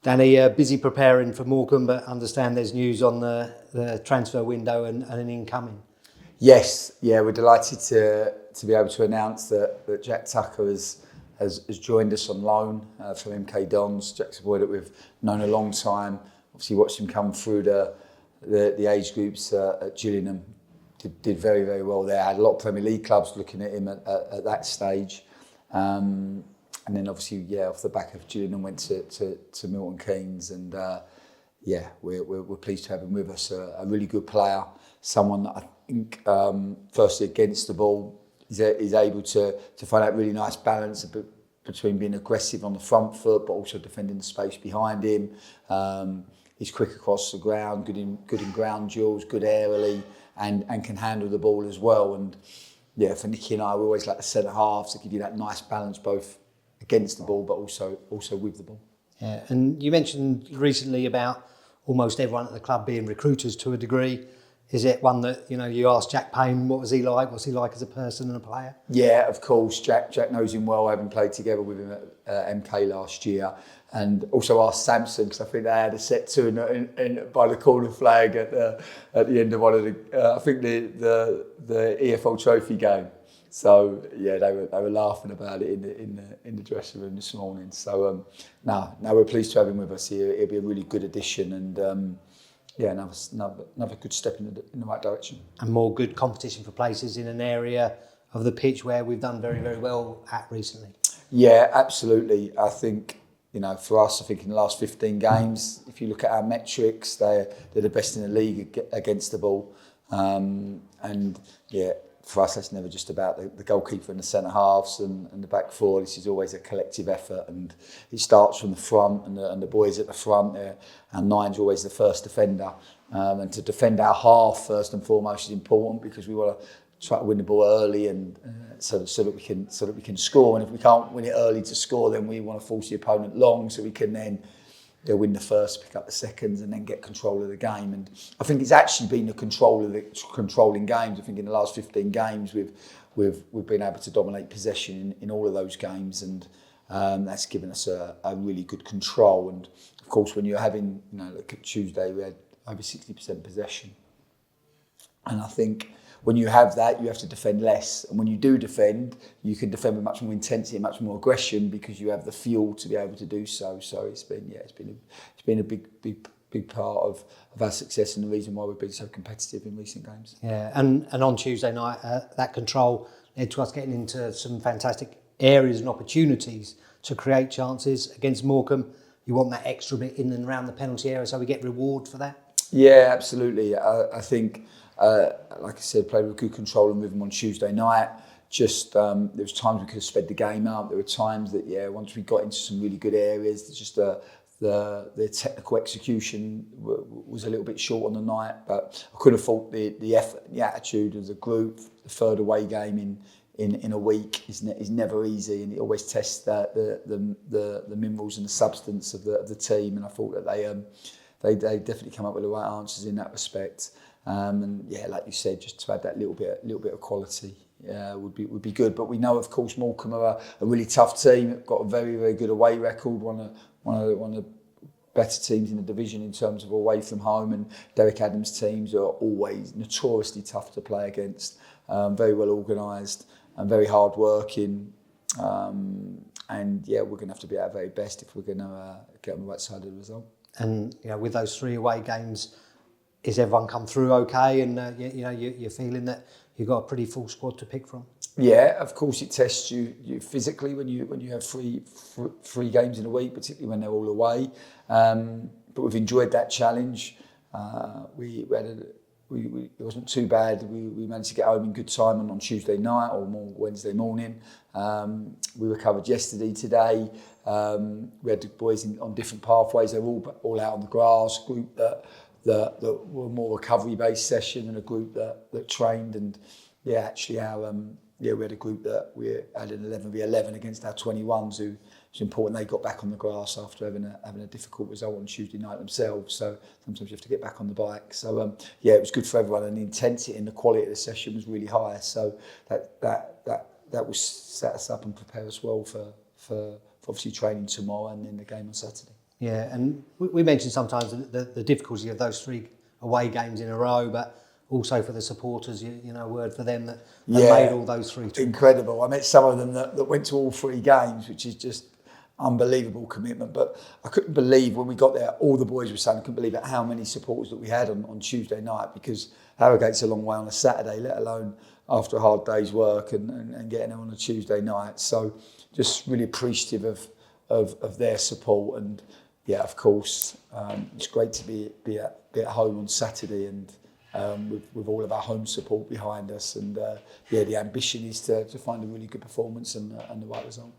Danny, busy preparing for Morecambe, but understand there's news on the transfer window and an incoming. Yes, yeah, we're delighted to be able to announce that Jack Tucker has joined us on loan from MK Dons. Jack's a boy that we've known a long time. Obviously, watched him come through the age groups at Gillingham. Did very, very well there. Had a lot of Premier League clubs looking at him at that stage. And then obviously, yeah, off the back of Gillingham went to Milton Keynes, and yeah, we're pleased to have him with us. A really good player, someone that I think, firstly against the ball, is able to find that really nice balance between being aggressive on the front foot, but also defending the space behind him. He's quick across the ground, good in ground duels, good aerially, and can handle the ball as well. And yeah, for Nicky and I, we always like the centre halves to give you that nice balance, both against the ball, but also with the ball. Yeah, and you mentioned recently about almost everyone at the club being recruiters to a degree. Is it one that, you asked Jack Payne, what was he like? What's he like as a person and a player? Yeah, of course. Jack knows him well, having played together with him at MK last year. And also asked Samson, because I think they had a set to in by the corner flag at the end of one of the, I think the EFL Trophy game. So yeah, they were laughing about it in the dressing room this morning. So now we're pleased to have him with us here. He'll be a really good addition, and yeah, another good step in the right direction. And more good competition for places in an area of the pitch where we've done very, very well at recently. Yeah, absolutely. I think, for us, I think in the last 15 games, if you look at our metrics, they're the best in the league against the ball. And yeah, for us, that's never just about the goalkeeper and the centre halves and the back four. This is always a collective effort, and it starts from the front, and the boys at the front. Our nine's always the first defender, and to defend our half first and foremost is important, because we want to try to win the ball early, and so that we can score. And if we can't win it early to score, then we want to force the opponent long, so we can then win the first, pick up the seconds, and then get control of the game. And I think it's actually been the controlling games. I think in the last 15 games we've been able to dominate possession in all of those games, and that's given us a really good control. And of course, when you're having, look at Tuesday, we had over 60% possession, and I think when you have that, you have to defend less. And when you do defend, you can defend with much more intensity and much more aggression, because you have the fuel to be able to do so. So it's been a big part of our success, and the reason why we've been so competitive in recent games. Yeah, and on Tuesday night, that control led to us getting into some fantastic areas and opportunities to create chances against Morecambe. You want that extra bit in and around the penalty area, so we get reward for that? Yeah, absolutely. I think, like I said, played with good control and rhythm on Tuesday night. Just there was times we could have sped the game up. There were times that, once we got into some really good areas, just the technical execution was a little bit short on the night. But I couldn't have fault the effort, the attitude of the group. The third away game in a week is never easy, and it always tests the minerals and the substance of the team. And I thought that they definitely come up with the right answers in that respect. And yeah, like you said, just to add that little bit of quality would be good. But we know, of course, Morecambe are a really tough team. Got a very, very good away record. One of the better teams in the division in terms of away from home. And Derek Adams' teams are always notoriously tough to play against. Very well organised and very hard working. And yeah, we're going to have to be at our very best if we're going to get on the right side of the result. And with those 3 away games, is everyone come through okay? And you're feeling that you've got a pretty full squad to pick from? Yeah, of course it tests you physically when you have three games in a week, particularly when they're all away. But we've enjoyed that challenge. It wasn't too bad. We managed to get home in good time on Tuesday night or more Wednesday morning. We recovered yesterday, today. We had the boys on different pathways. They were all out on the grass. Group that were more recovery-based session, and a group that trained. And yeah, actually we had a group that we had an 11v11 against our 21s, who it's important they got back on the grass after having a difficult result on Tuesday night themselves. So sometimes you have to get back on the bike. So yeah, it was good for everyone, and the intensity and the quality of the session was really high. So that will set us up and prepare us well for obviously training tomorrow and then the game on Saturday. Yeah, and we mentioned sometimes the difficulty of those 3 away games in a row, but also for the supporters, you know, a word for them that made all those 3 trips. Incredible. I met some of them that went to all 3 games, which is just unbelievable commitment. But I couldn't believe when we got there, all the boys were saying, I couldn't believe it, how many supporters that we had on Tuesday night, because Harrogate's a long way on a Saturday, let alone after a hard day's work and getting there on a Tuesday night. So just really appreciative of their support. And yeah, of course, it's great to be at home on Saturday and with all of our home support behind us. And the ambition is to find a really good performance and the right result.